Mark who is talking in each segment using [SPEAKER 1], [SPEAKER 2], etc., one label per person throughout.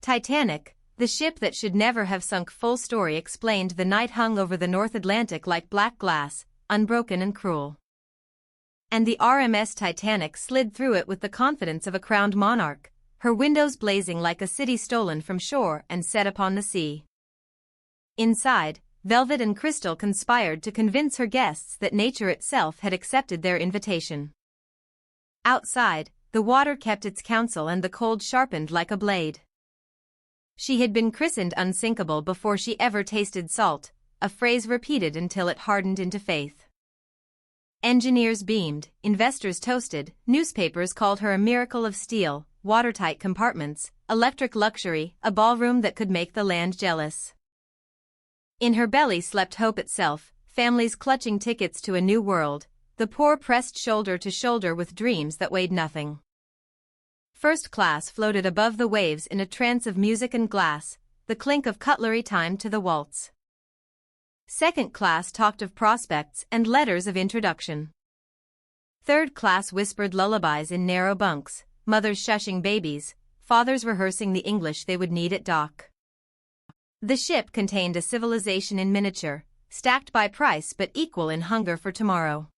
[SPEAKER 1] Titanic, the ship that should never have sunk. Full story explained. The night hung over the North Atlantic like black glass, unbroken and cruel. And the RMS Titanic slid through it with the confidence of a crowned monarch, her windows blazing like a city stolen from shore and set upon the sea. Inside, velvet and crystal conspired to convince her guests that nature itself had accepted their invitation. Outside, the water kept its counsel and the cold sharpened like a blade. She had been christened unsinkable before she ever tasted salt, a phrase repeated until it hardened into faith. Engineers beamed, investors toasted, newspapers called her a miracle of steel, watertight compartments, electric luxury, a ballroom that could make the land jealous. In her belly slept hope itself, families clutching tickets to a new world, the poor pressed shoulder to shoulder with dreams that weighed nothing. First class floated above the waves in a trance of music and glass, the clink of cutlery timed to the waltz. Second class talked of prospects and letters of introduction. Third class whispered lullabies in narrow bunks, mothers shushing babies, fathers rehearsing the English they would need at dock. The ship contained a civilization in miniature, stacked by price but equal in hunger for tomorrow.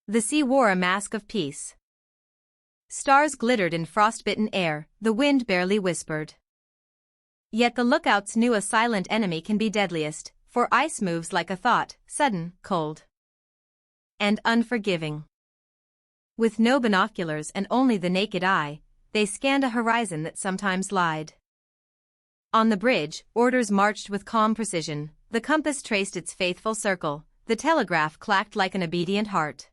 [SPEAKER 1] The sea wore a mask of peace. Stars glittered in frostbitten air, the wind barely whispered. Yet the lookouts knew a silent enemy can be deadliest, for ice moves like a thought, sudden, cold, and unforgiving. With no binoculars and only the naked eye, they scanned a horizon that sometimes lied. On the bridge, orders marched with calm precision, the compass traced its faithful circle, the telegraph clacked like an obedient heart.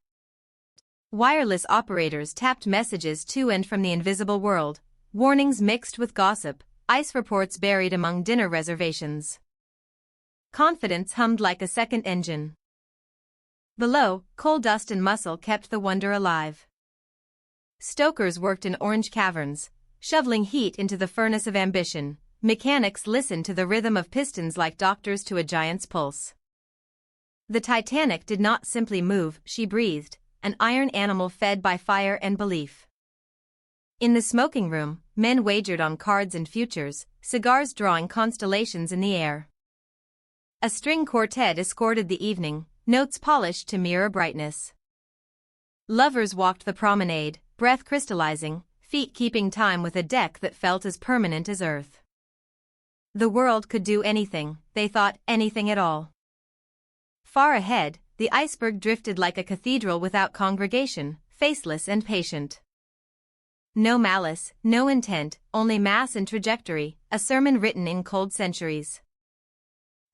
[SPEAKER 1] Wireless operators tapped messages to and from the invisible world, warnings mixed with gossip, ice reports buried among dinner reservations. Confidence hummed like a second engine. Below, coal dust and muscle kept the wonder alive. Stokers worked in orange caverns, shoveling heat into the furnace of ambition. Mechanics listened to the rhythm of pistons like doctors to a giant's pulse. The Titanic did not simply move, she breathed, an iron animal fed by fire and belief. In the smoking room, men wagered on cards and futures, cigars drawing constellations in the air. A string quartet escorted the evening, notes polished to mirror brightness. Lovers walked the promenade, breath crystallizing, feet keeping time with a deck that felt as permanent as earth. The world could do anything, they thought, anything at all. Far ahead, the iceberg drifted like a cathedral without congregation, faceless and patient. No malice, no intent, only mass and trajectory, a sermon written in cold centuries.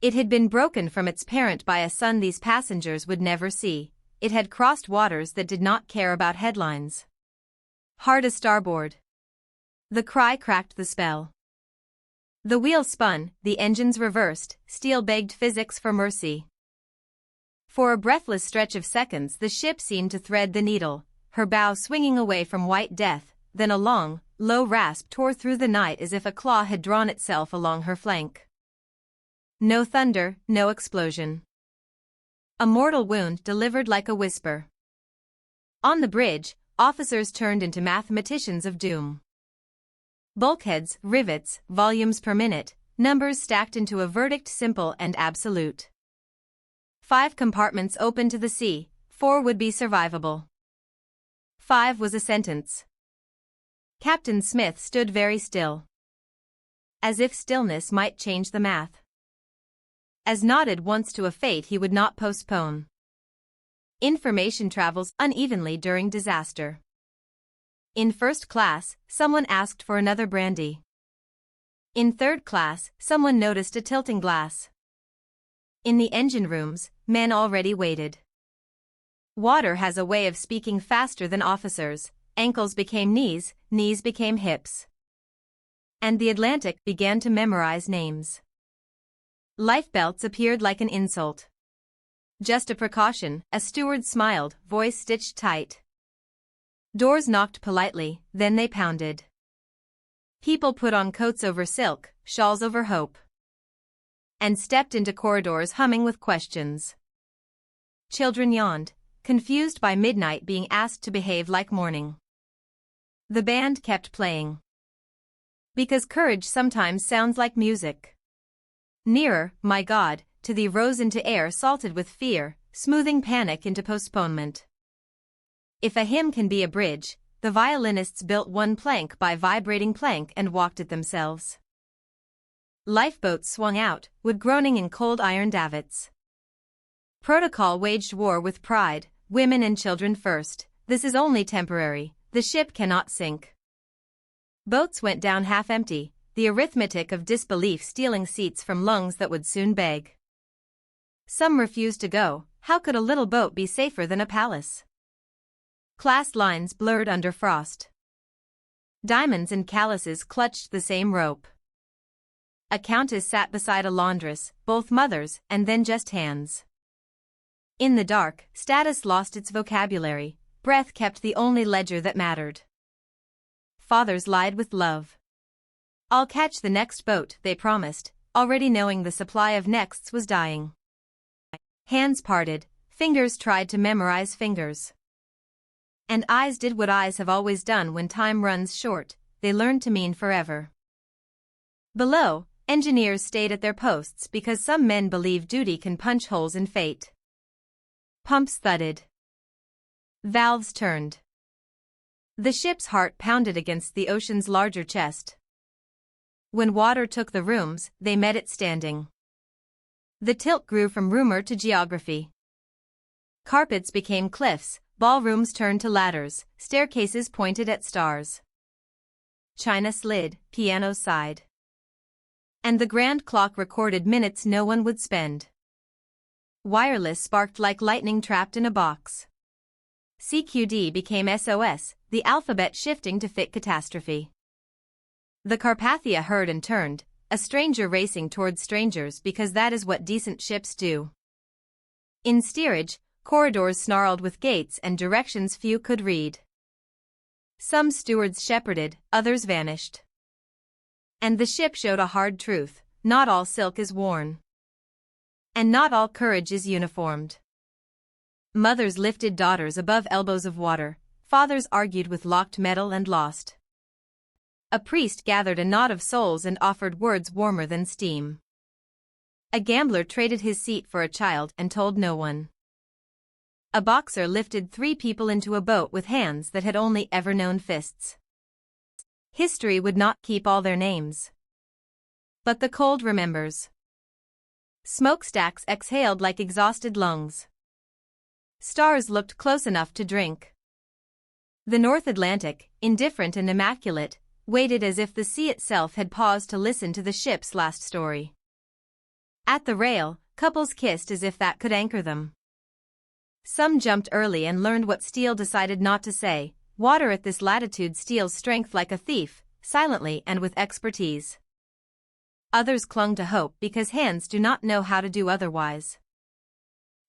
[SPEAKER 1] It had been broken from its parent by a sun these passengers would never see. It had crossed waters that did not care about headlines. Hard a starboard. The cry cracked the spell. The wheel spun, the engines reversed, steel begged physics for mercy. For a breathless stretch of seconds the ship seemed to thread the needle, her bow swinging away from white death, then a long, low rasp tore through the night as if a claw had drawn itself along her flank. No thunder, no explosion. A mortal wound delivered like a whisper. On the bridge, officers turned into mathematicians of doom. Bulkheads, rivets, volumes per minute, numbers stacked into a verdict simple and absolute. 5 compartments open to the sea, 4 would be survivable. 5 was a sentence. Captain Smith stood very still. As if stillness might change the math. As nodded once to a fate he would not postpone. Information travels unevenly during disaster. In first class, someone asked for another brandy. In third class, someone noticed a tilting glass. In the engine rooms, men already waited. Water has a way of speaking faster than officers. Ankles became knees, knees became hips. And the Atlantic began to memorize names. Lifebelts appeared like an insult. Just a precaution, a steward smiled, voice stitched tight. Doors knocked politely, then they pounded. People put on coats over silk, shawls over hope. And stepped into corridors humming with questions. Children yawned, confused by midnight being asked to behave like morning. The band kept playing. Because courage sometimes sounds like music. Nearer, my God, to thee rose into air salted with fear, smoothing panic into postponement. If a hymn can be a bridge, the violinists built one plank by vibrating plank and walked it themselves. Lifeboats swung out, wood groaning in cold iron davits. Protocol waged war with pride, women and children first. This is only temporary, the ship cannot sink. Boats went down half empty, the arithmetic of disbelief stealing seats from lungs that would soon beg. Some refused to go. How could a little boat be safer than a palace? Class lines blurred under frost. Diamonds and calluses clutched the same rope. A countess sat beside a laundress, both mothers and then just hands. In the dark, status lost its vocabulary, breath kept the only ledger that mattered. Fathers lied with love. I'll catch the next boat, they promised, already knowing the supply of nexts was dying. Hands parted, fingers tried to memorize fingers. And eyes did what eyes have always done when time runs short, they learned to mean forever. Below, engineers stayed at their posts because some men believe duty can punch holes in fate. Pumps thudded. Valves turned. The ship's heart pounded against the ocean's larger chest. When water took the rooms, they met it standing. The tilt grew from rumor to geography. Carpets became cliffs, ballrooms turned to ladders, staircases pointed at stars. China slid, pianos sighed. And the grand clock recorded minutes no one would spend. Wireless sparked like lightning trapped in a box. CQD became SOS, the alphabet shifting to fit catastrophe. The Carpathia heard and turned, a stranger racing towards strangers because that is what decent ships do. In steerage, corridors snarled with gates and directions few could read. Some stewards shepherded, others vanished. And the ship showed a hard truth, not all silk is worn. And not all courage is uniformed. Mothers lifted daughters above elbows of water, fathers argued with locked metal and lost. A priest gathered a knot of souls and offered words warmer than steam. A gambler traded his seat for a child and told no one. A boxer lifted 3 people into a boat with hands that had only ever known fists. History would not keep all their names. But the cold remembers. Smokestacks exhaled like exhausted lungs. Stars looked close enough to drink. The North Atlantic, indifferent and immaculate, waited as if the sea itself had paused to listen to the ship's last story. At the rail, couples kissed as if that could anchor them. Some jumped early and learned what steel decided not to say. Water at this latitude steals strength like a thief, silently and with expertise. Others clung to hope because hands do not know how to do otherwise.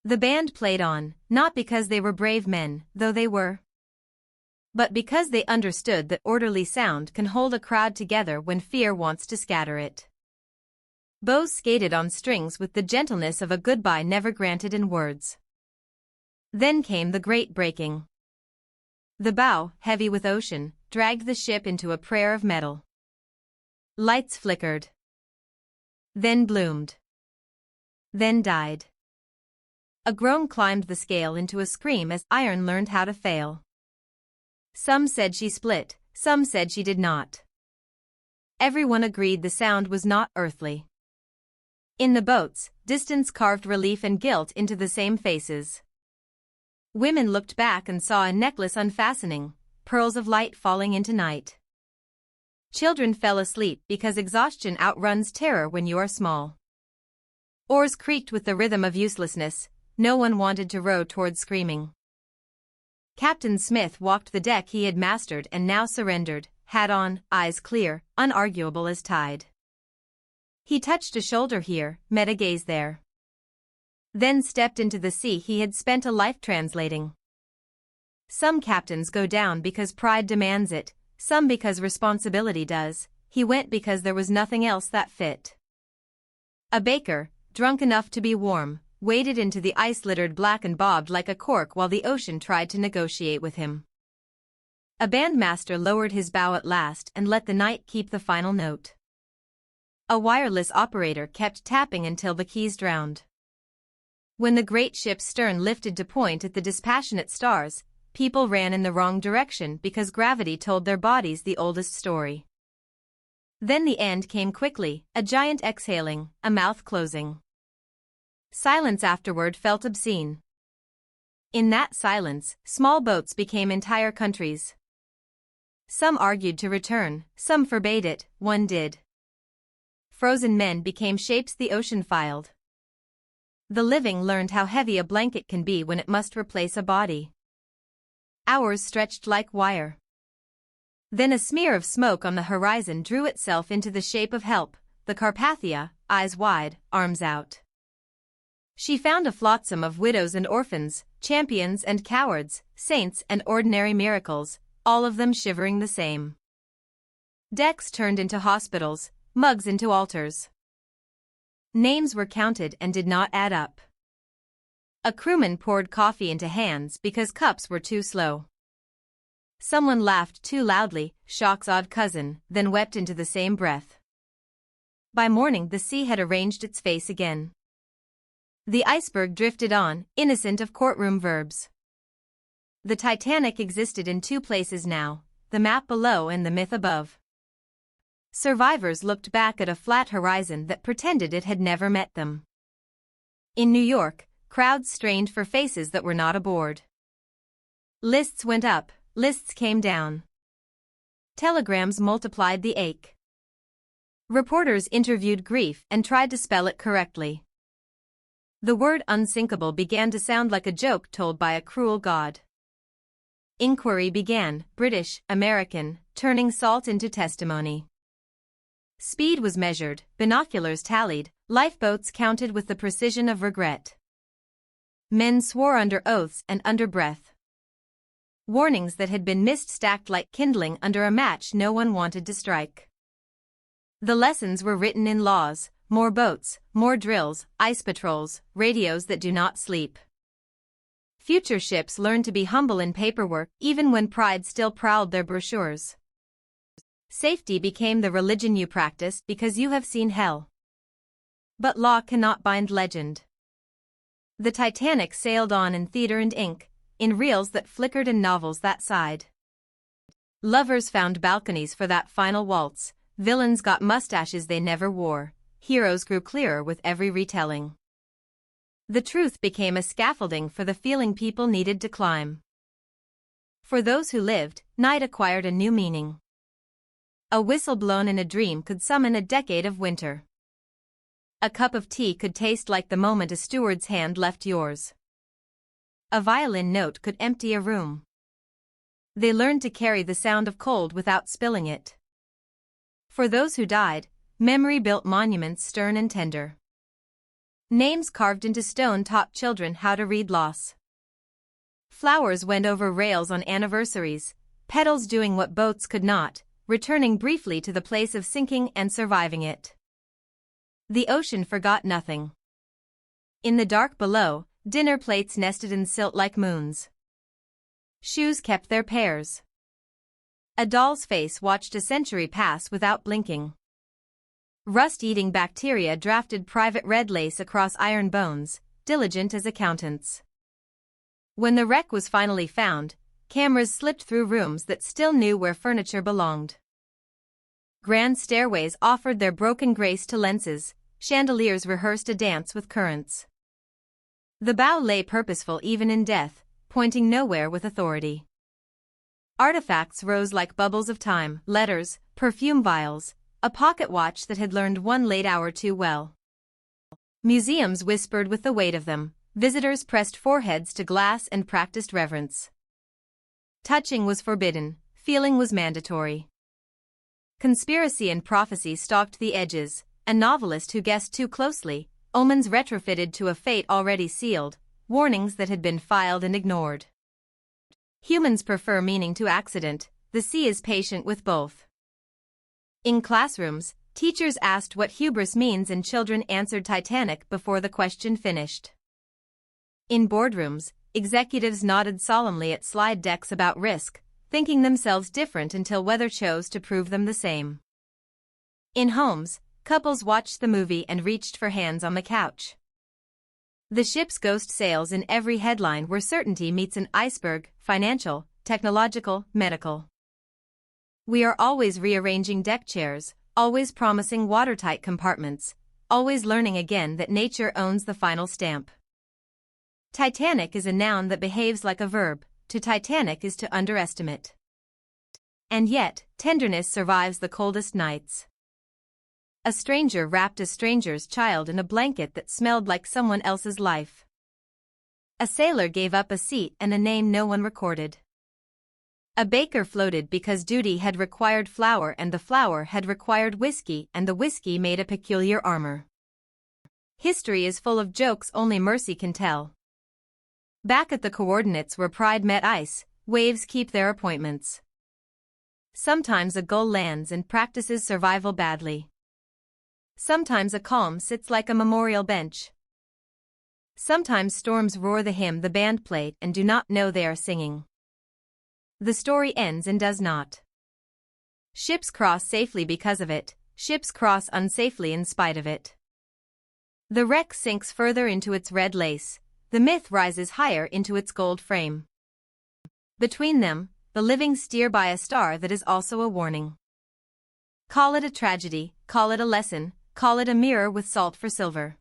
[SPEAKER 1] The band played on, not because they were brave men, though they were, but because they understood that orderly sound can hold a crowd together when fear wants to scatter it. Bows skated on strings with the gentleness of a goodbye never granted in words. Then came the great breaking. The bow, heavy with ocean, dragged the ship into a prayer of metal. Lights flickered. Then bloomed. Then died. A groan climbed the scale into a scream as iron learned how to fail. Some said she split, some said she did not. Everyone agreed the sound was not earthly. In the boats, distance carved relief and guilt into the same faces. Women looked back and saw a necklace unfastening, pearls of light falling into night. Children fell asleep because exhaustion outruns terror when you are small. Oars creaked with the rhythm of uselessness, no one wanted to row toward screaming. Captain Smith walked the deck he had mastered and now surrendered, hat on, eyes clear, unarguable as tide. He touched a shoulder here, met a gaze there. Then stepped into the sea he had spent a life translating. Some captains go down because pride demands it, some because responsibility does. He went because there was nothing else that fit. A baker, drunk enough to be warm, waded into the ice-littered black and bobbed like a cork while the ocean tried to negotiate with him. A bandmaster lowered his bow at last and let the night keep the final note. A wireless operator kept tapping until the keys drowned. When the great ship's stern lifted to point at the dispassionate stars, people ran in the wrong direction because gravity told their bodies the oldest story. Then the end came quickly, a giant exhaling, a mouth closing. Silence afterward felt obscene. In that silence, small boats became entire countries. Some argued to return, some forbade it, one did. Frozen men became shapes the ocean filed. The living learned how heavy a blanket can be when it must replace a body. Hours stretched like wire. Then a smear of smoke on the horizon drew itself into the shape of help, the Carpathia, eyes wide, arms out. She found a flotsam of widows and orphans, champions and cowards, saints and ordinary miracles, all of them shivering the same. Decks turned into hospitals, mugs into altars. Names were counted and did not add up. A crewman poured coffee into hands because cups were too slow. Someone laughed too loudly, shock's odd cousin, then wept into the same breath. By morning the sea had arranged its face again. The iceberg drifted on, innocent of courtroom verbs. The Titanic existed in two places now, the map below and the myth above. Survivors looked back at a flat horizon that pretended it had never met them. In New York, crowds strained for faces that were not aboard. Lists went up, lists came down. Telegrams multiplied the ache. Reporters interviewed grief and tried to spell it correctly. The word unsinkable began to sound like a joke told by a cruel god. Inquiry began, British, American, turning salt into testimony. Speed was measured, binoculars tallied, lifeboats counted with the precision of regret. Men swore under oaths and under breath. Warnings that had been missed stacked like kindling under a match no one wanted to strike. The lessons were written in laws, more boats, more drills, ice patrols, radios that do not sleep. Future ships learned to be humble in paperwork even when pride still prowled their brochures. Safety became the religion you practice because you have seen hell. But law cannot bind legend. The Titanic sailed on in theater and ink, in reels that flickered and novels that sighed. Lovers found balconies for that final waltz, villains got mustaches they never wore, heroes grew clearer with every retelling. The truth became a scaffolding for the feeling people needed to climb. For those who lived, night acquired a new meaning. A whistle blown in a dream could summon a decade of winter. A cup of tea could taste like the moment a steward's hand left yours. A violin note could empty a room. They learned to carry the sound of cold without spilling it. For those who died, memory built monuments stern and tender. Names carved into stone taught children how to read loss. Flowers went over rails on anniversaries, petals doing what boats could not, returning briefly to the place of sinking and surviving it. The ocean forgot nothing. In the dark below, dinner plates nested in silt like moons. Shoes kept their pairs. A doll's face watched a century pass without blinking. Rust-eating bacteria drafted private red lace across iron bones, diligent as accountants. When the wreck was finally found, cameras slipped through rooms that still knew where furniture belonged. Grand stairways offered their broken grace to lenses, chandeliers rehearsed a dance with currents. The bow lay purposeful even in death, pointing nowhere with authority. Artifacts rose like bubbles of time, letters, perfume vials, a pocket watch that had learned one late hour too well. Museums whispered with the weight of them, visitors pressed foreheads to glass and practiced reverence. Touching was forbidden, feeling was mandatory. Conspiracy and prophecy stalked the edges, a novelist who guessed too closely, omens retrofitted to a fate already sealed, warnings that had been filed and ignored. Humans prefer meaning to accident, the sea is patient with both. In classrooms, teachers asked what hubris means and children answered Titanic before the question finished. In boardrooms, executives nodded solemnly at slide decks about risk, thinking themselves different until weather chose to prove them the same. In homes, couples watched the movie and reached for hands on the couch. The ship's ghost sails in every headline where certainty meets an iceberg, financial, technological, medical. We are always rearranging deck chairs, always promising watertight compartments, always learning again that nature owns the final stamp. Titanic is a noun that behaves like a verb. To Titanic is to underestimate. And yet, tenderness survives the coldest nights. A stranger wrapped a stranger's child in a blanket that smelled like someone else's life. A sailor gave up a seat and a name no one recorded. A baker floated because duty had required flour and the flour had required whiskey and the whiskey made a peculiar armor. History is full of jokes only mercy can tell. Back at the coordinates where pride met ice, waves keep their appointments. Sometimes a gull lands and practices survival badly. Sometimes a calm sits like a memorial bench. Sometimes storms roar the hymn the band played and do not know they are singing. The story ends and does not. Ships cross safely because of it, ships cross unsafely in spite of it. The wreck sinks further into its red lace, the myth rises higher into its gold frame. Between them, the living steer by a star that is also a warning. Call it a tragedy, call it a lesson, call it a mirror with salt for silver.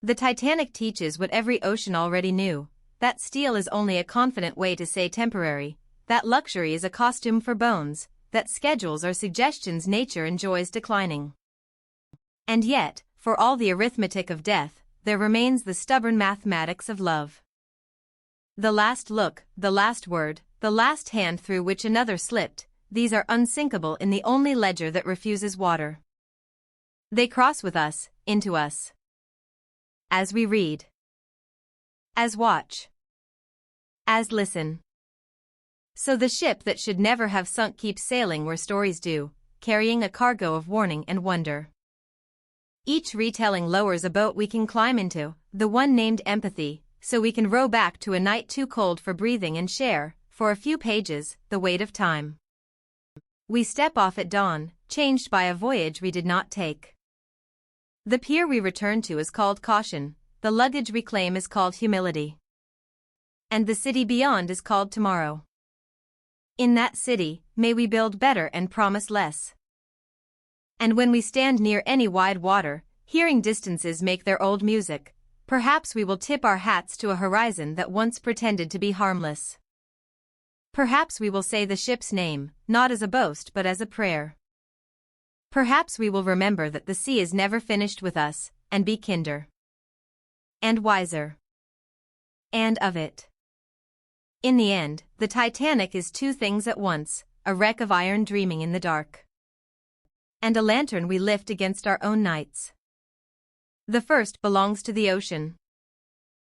[SPEAKER 1] The Titanic teaches what every ocean already knew, that steel is only a confident way to say temporary, that luxury is a costume for bones, that schedules are suggestions nature enjoys declining. And yet, for all the arithmetic of death, there remains the stubborn mathematics of love. The last look, the last word, the last hand through which another slipped, these are unsinkable in the only ledger that refuses water. They cross with us, into us. As we read. As watch. As listen. So the ship that should never have sunk keeps sailing where stories do, carrying a cargo of warning and wonder. Each retelling lowers a boat we can climb into, the one named empathy, so we can row back to a night too cold for breathing and share, for a few pages, the weight of time. We step off at dawn, changed by a voyage we did not take. The pier we return to is called caution, the luggage we claim is called humility. And the city beyond is called tomorrow. In that city, may we build better and promise less. And when we stand near any wide water, hearing distances make their old music, perhaps we will tip our hats to a horizon that once pretended to be harmless. Perhaps we will say the ship's name, not as a boast but as a prayer. Perhaps we will remember that the sea is never finished with us, and be kinder. And wiser. And of it. In the end, the Titanic is two things at once, a wreck of iron dreaming in the dark. And a lantern we lift against our own nights. The first belongs to the ocean.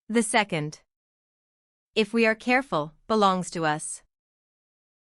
[SPEAKER 1] The second, if we are careful, belongs to us.